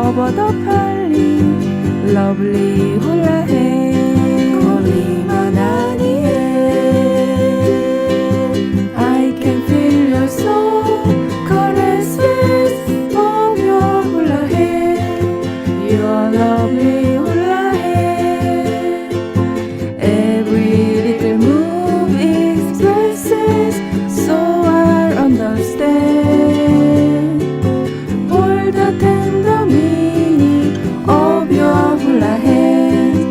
over the pali, lovely hula hands. Kolima nani, I can feel your soul caresses of your hula hair, your lovely hula hair. Every little move expresses, so I understand all the tender meaning of your hula hands.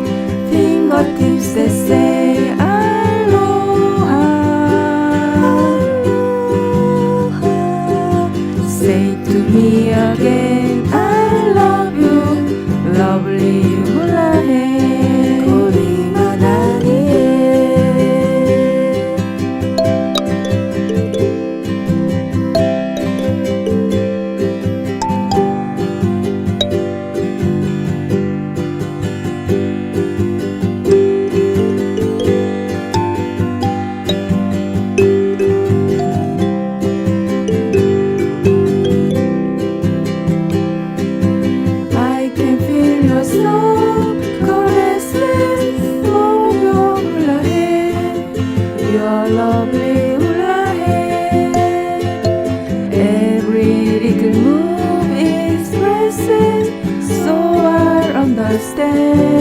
Fingertips that say Aloha, say to me again I love you, lovely hula hands. Kolima nani. I can feel your soul caresses of your hula hair, your lovely hula hair. Every little move expresses, so I understand